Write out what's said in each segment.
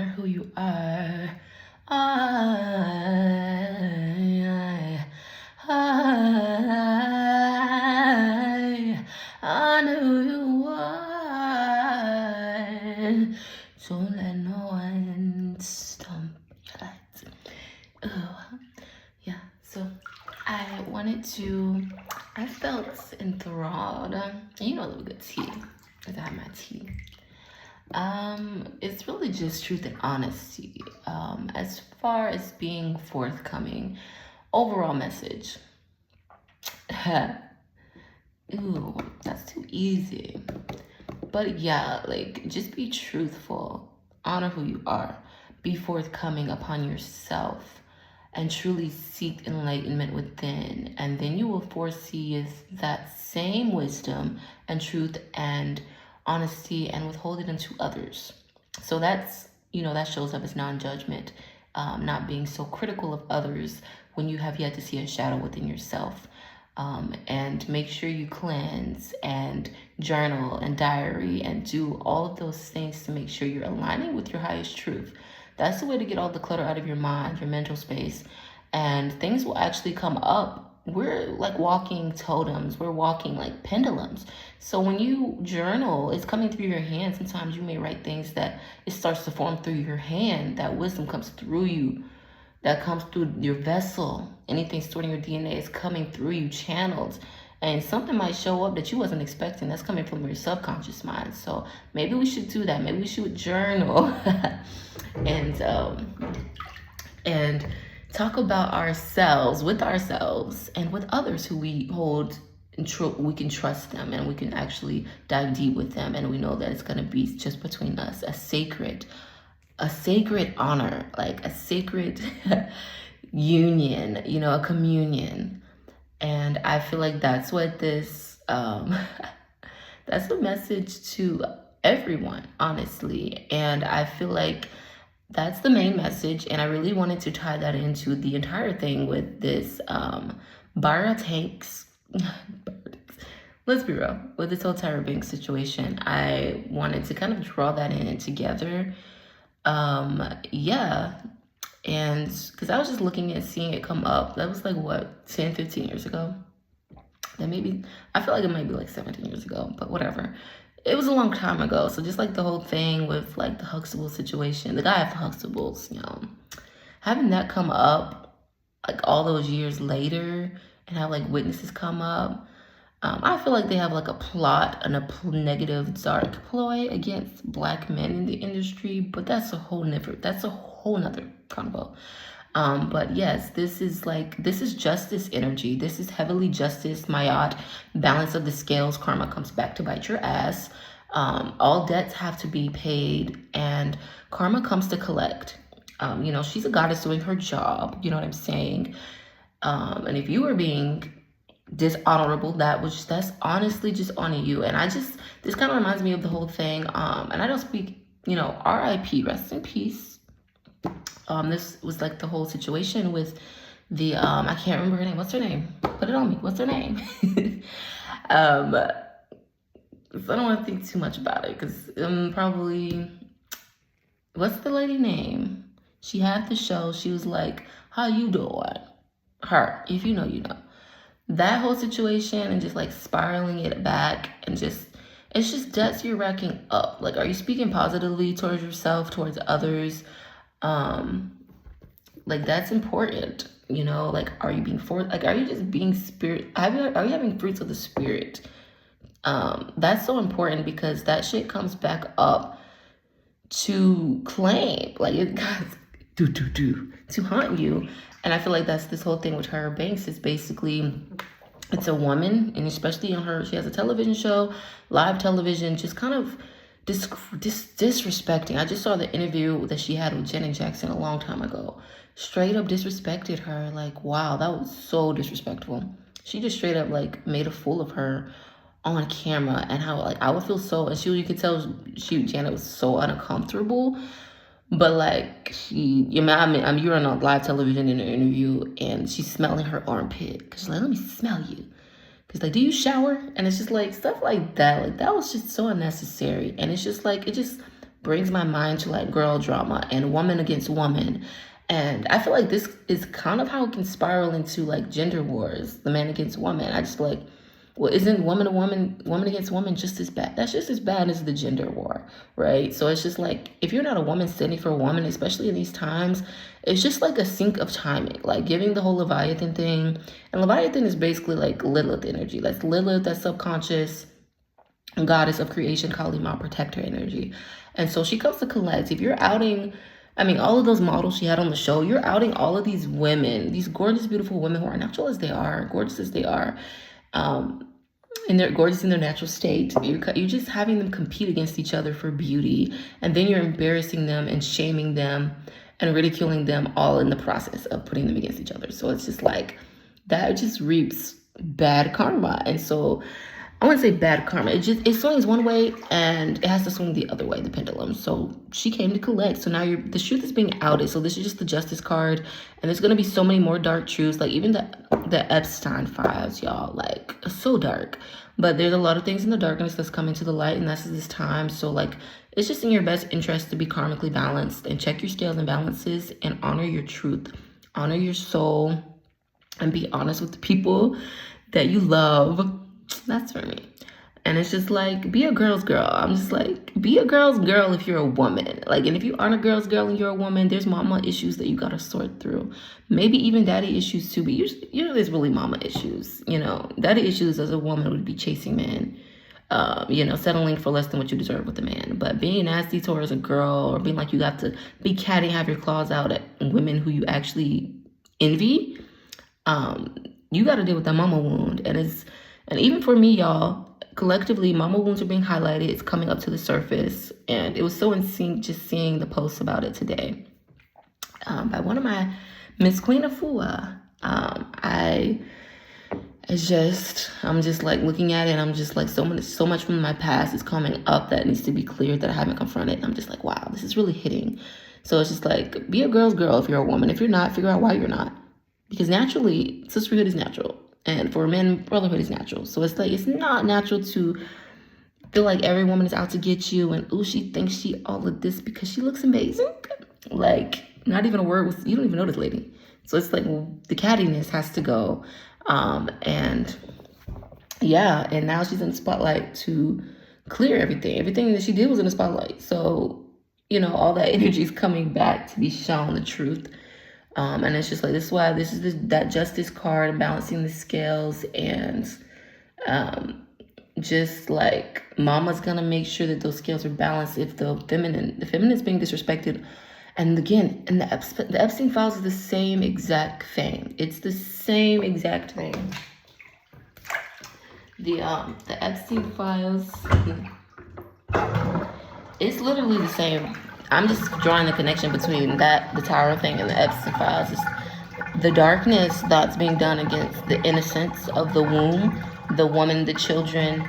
honor who you are. I honor who you are. Don't let no one stump your lights. Yeah, so I felt enthralled. You know, a little good tea, because I have my tea. It's really just truth and honesty. As far as being forthcoming, overall message. Ooh, that's too easy. But yeah, like, just be truthful, honor who you are, be forthcoming upon yourself, and truly seek enlightenment within. And then you will foresee that same wisdom and truth and honesty and withhold it unto others. So that's, that shows up as non-judgment, not being so critical of others when you have yet to see a shadow within yourself. And make sure you cleanse and journal and diary and do all of those things to make sure you're aligning with your highest truth. That's the way to get all the clutter out of your mind, your mental space, and things will actually come up. We're like walking totems. We're walking like pendulums. So when you journal, it's coming through your hand. Sometimes you may write things that it starts to form through your hand. That wisdom comes through you. That comes through your vessel. Anything stored in your DNA is coming through you, channeled. And something might show up that you wasn't expecting. That's coming from your subconscious mind. So maybe we should do that. Maybe we should journal and talk about ourselves, with ourselves, and with others who we hold we can trust them, and we can actually dive deep with them, and we know that it's going to be just between us, a sacred honor, like a sacred union, a communion. And I feel like that's what this that's the message to everyone, honestly. And I feel like that's the main message, and I really wanted to tie that into the entire thing with this Tanks. Let's be real, with this whole Tyra Banks situation, I wanted to kind of draw that in together. Yeah, and because I was just looking at seeing it come up. That was like, what, 10, 15 years ago? That maybe, I feel like it might be like 17 years ago, but whatever. It was a long time ago. So just like the whole thing with like the Huxtable situation, the guy of Huxtables, having that come up like all those years later and have like witnesses come up. I feel like they have like a plot and a negative dark ploy against Black men in the industry, but that's a whole nother convo. But yes, this is justice energy. This is heavily justice, Mayat, balance of the scales. Karma comes back to bite your ass. All debts have to be paid, and karma comes to collect. She's a goddess doing her job. You know what I'm saying? And if you were being dishonorable, that's honestly just on you. And this kind of reminds me of the whole thing. And I don't speak, RIP, rest in peace. This was like the whole situation with the, I can't remember her name. What's her name? Put it on me. What's her name? So I don't want to think too much about it, because probably, what's the lady name? She had the show. She was like, how you doing? Her, if you know, you know. That whole situation and just like spiraling it back, and it's just debts you're racking up. Like, are you speaking positively towards yourself, towards others? Like, that's important, like, are you being are you just being are you having fruits of the spirit? That's so important, because that shit comes back up to claim, like, it got to haunt you. And I feel like that's this whole thing with Tyra Banks. Is basically, it's a woman, and especially on she has a television show, live television, just kind of disrespecting. I just saw the interview that she had with Janet Jackson a long time ago. Straight up disrespected her. Like, wow, that was so disrespectful. She just straight up like made a fool of her on camera, and how like I would feel so, and you could tell Janet was so uncomfortable. But like you're on a live television in an interview, and she's smelling her armpit, because she's like, let me smell you. Because like, do you shower? And it's just like stuff like that. Like, that was just so unnecessary. And it's just like, it just brings my mind to like girl drama and woman against woman. And I feel like this is kind of how it can spiral into like gender wars, the man against woman. I just feel like, well, isn't woman against woman just as bad? That's just as bad as the gender war, right? So it's just like, if you're not a woman standing for a woman, especially in these times, it's just like a sync of timing, like giving the whole Leviathan thing. And Leviathan is basically like Lilith energy. That's Lilith, that's subconscious goddess of creation, Kali Ma, protector energy. And so she comes to collect. If you're outing, I mean, all of those models she had on the show, you're outing all of these women, these gorgeous, beautiful women who are natural as they are, gorgeous as they are, and they're gorgeous in their natural state. You're just having them compete against each other for beauty. And then you're embarrassing them and shaming them and ridiculing them all in the process of putting them against each other. So it's just like, that just reaps bad karma. And so I wouldn't say bad karma. It swings one way and it has to swing the other way, the pendulum. So she came to collect. So now the truth is being outed. So this is just the justice card. And there's going to be so many more dark truths. Like even the Epstein Files, y'all, like so dark. But there's a lot of things in the darkness that's coming to the light. And that's this time. So like, it's just in your best interest to be karmically balanced and check your scales and balances and honor your truth, honor your soul, and be honest with the people that you love. That's for me. And it's just like, be a girl's girl. I'm just like, be a girl's girl if you're a woman. Like, and if you aren't a girl's girl and you're a woman, there's mama issues that you gotta sort through. Maybe even daddy issues too, but usually there's really mama issues. You know, daddy issues as a woman would be chasing men, you know, settling for less than what you deserve with a man. But being nasty towards a girl or being like you got to be catty, have your claws out at women who you actually envy, you gotta deal with that mama wound. And even for me, y'all, collectively, mama wounds are being highlighted. It's coming up to the surface. And it was so in sync just seeing the posts about it today by one of my Miss Queen Afua. I'm just like looking at it and I'm just like, so much from my past is coming up that needs to be cleared that I haven't confronted. And I'm just like, wow, this is really hitting. So it's just like, be a girl's girl if you're a woman. If you're not, figure out why you're not. Because naturally, sisterhood is natural. And for men, brotherhood is natural. So it's like, it's not natural to feel like every woman is out to get you and, ooh, she thinks she all of this because she looks amazing. Like, not even a word was, you don't even know this lady. So it's like, the cattiness has to go. And yeah, and now she's in the spotlight to clear everything. Everything that she did was in the spotlight. So, you know, all that energy is coming back to be shown the truth. And it's just like, this is why this is that justice card and balancing the scales. And just like mama's gonna make sure that those scales are balanced if the feminine is being disrespected. And again, in the Epstein Files is the same exact thing. It's the same exact thing. The Epstein Files, it's literally the same. I'm just drawing the connection between that, the Tyra thing, and the Epstein Files. It's the darkness that's being done against the innocence of the womb, the woman, the children.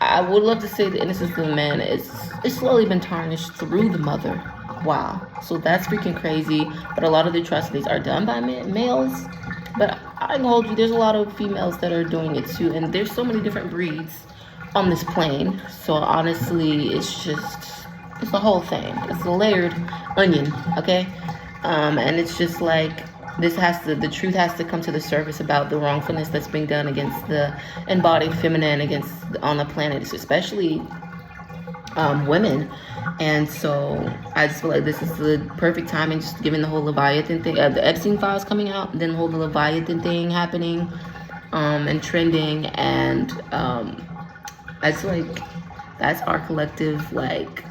I would love to say the innocence of the man it's slowly been tarnished through the mother. Wow. So that's freaking crazy. But a lot of the atrocities are done by males. But I can hold you, there's a lot of females that are doing it too. And there's so many different breeds on this plane. So honestly, it's a whole thing. It's a layered onion, okay? And it's just like, the truth has to come to the surface about the wrongfulness that's being done against the embodied feminine on the planet, especially women. And so I just feel like this is the perfect timing, just given the whole Leviathan thing, the Epstein Files coming out, then the whole Leviathan thing happening, and trending. And I just feel like that's our collective, like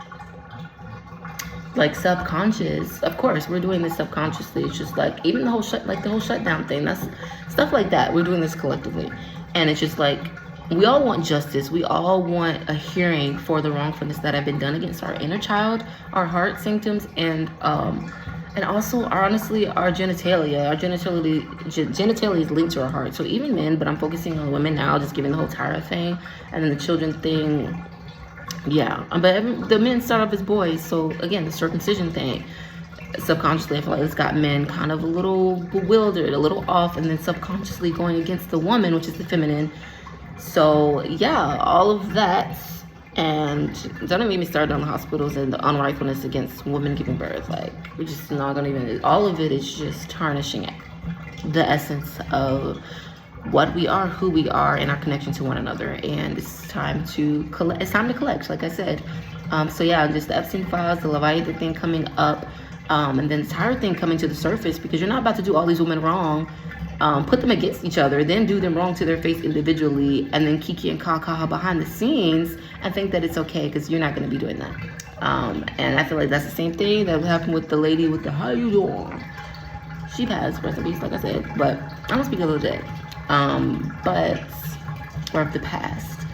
subconscious. Of course, we're doing this subconsciously. It's just like, even the whole shutdown thing, that's stuff like that. We're doing this collectively. And it's just like, we all want justice. We all want a hearing for the wrongfulness that have been done against our inner child, our heart symptoms, and also honestly our genitalia. Our genitalia is linked to our heart. So even men, but I'm focusing on women now, just giving the whole Tyra thing, and then the children thing. Yeah, but the men start off as boys. So again, the circumcision thing, subconsciously, I feel like it's got men kind of a little bewildered, a little off, and then subconsciously going against the woman, which is the feminine. So yeah, all of that And don't even get me started on the hospitals and the unrightfulness against women giving birth. Like, we're just not gonna even, all of it is just tarnishing the essence of what we are, who we are, and our connection to one another. And it's time to collect. It's time to collect, like I said. So yeah, just the Epstein Files, the Leviathan thing coming up, and then the Tyra thing coming to the surface, because you're not about to do all these women wrong, put them against each other, then do them wrong to their face individually, and then kiki and caca behind the scenes and think that it's okay, because you're not going to be doing that. And I feel like that's the same thing that happened with the lady with the "how you doing." She passed, rest in peace, like I said. But I'm gonna speak a little bit, or of the past.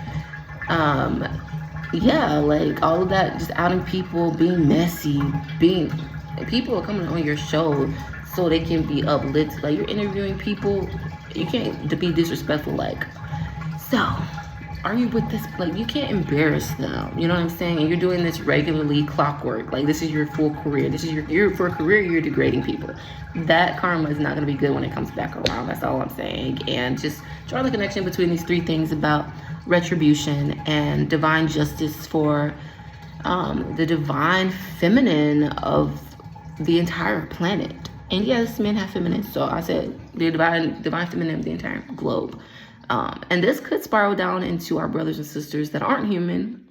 Yeah, like all of that, just outing people, being messy, people are coming on your show so they can be uplifted. Like, you're interviewing people, you can't be disrespectful. Like, so are you with this? Like, you can't embarrass them. You know what I'm saying? And you're doing this regularly, clockwork. Like, this is your full career. This is for a career, you're degrading people. That karma is not going to be good when it comes back around. That's all I'm saying. And just draw the connection between these three things about retribution and divine justice for the divine feminine of the entire planet. And yes, men have feminine. So I said the divine feminine of the entire globe. And this could spiral down into our brothers and sisters that aren't human,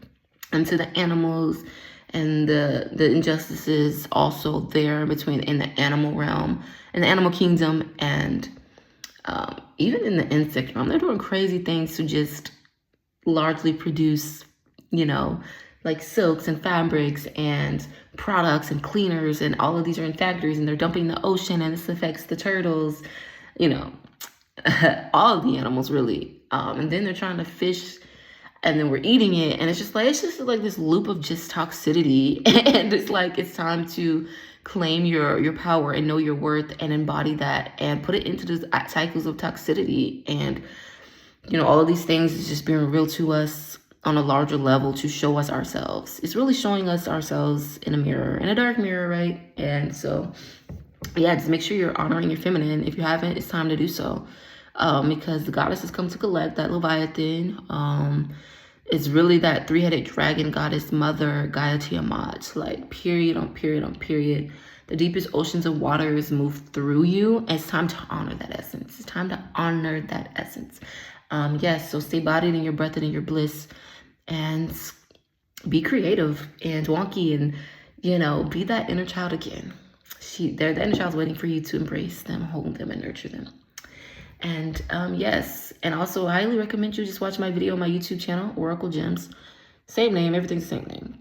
into the animals and the injustices also there in the animal realm, in the animal kingdom, and even in the insect realm. They're doing crazy things to just largely produce, like silks and fabrics and products and cleaners, and all of these are in factories, and they're dumping in the ocean, and this affects the turtles, all of the animals really. And then they're trying to fish, and then we're eating it, and it's just like this loop of just toxicity. And it's like, it's time to claim your power and know your worth and embody that and put it into those cycles of toxicity. And all of these things is just being real to us on a larger level to show us ourselves. It's really showing us ourselves in a dark mirror, right? And so yeah, just make sure you're honoring your feminine. If you haven't, it's time to do so. Because the goddess has come to collect that Leviathan. It's really that three-headed dragon goddess mother, Gaia Tiamat. Like, period on period on period. The deepest oceans of waters move through you. And it's time to honor that essence. It's time to honor that essence. Yes, so stay bodied in your breath and in your bliss. And be creative and wonky, and, be that inner child again. The inner child's waiting for you to embrace them, hold them, and nurture them. And yes, and also I highly recommend you just watch my video on my YouTube channel, Oracle Gems. Same name, everything's the same name.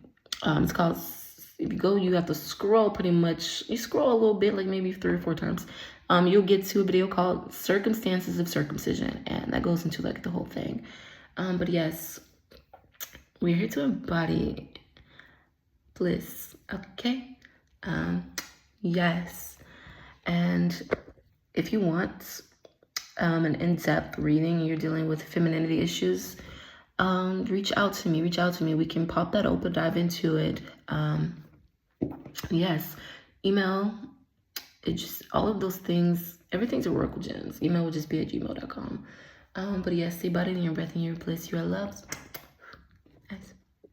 It's called, if you go, you have to scroll pretty much. You scroll a little bit, like maybe 3 or 4 times. You'll get to a video called Circumstances of Circumcision, and that goes into like the whole thing. But yes, we're here to embody bliss, okay? Yes, and if you want an in-depth reading and you're dealing with femininity issues, reach out to me. We can pop that open, dive into it. Yes, email, it just, all of those things, everything's Oracle Gems. Email will just be at gmail.com. But yes, stay body in your breath and your bliss. You are loved.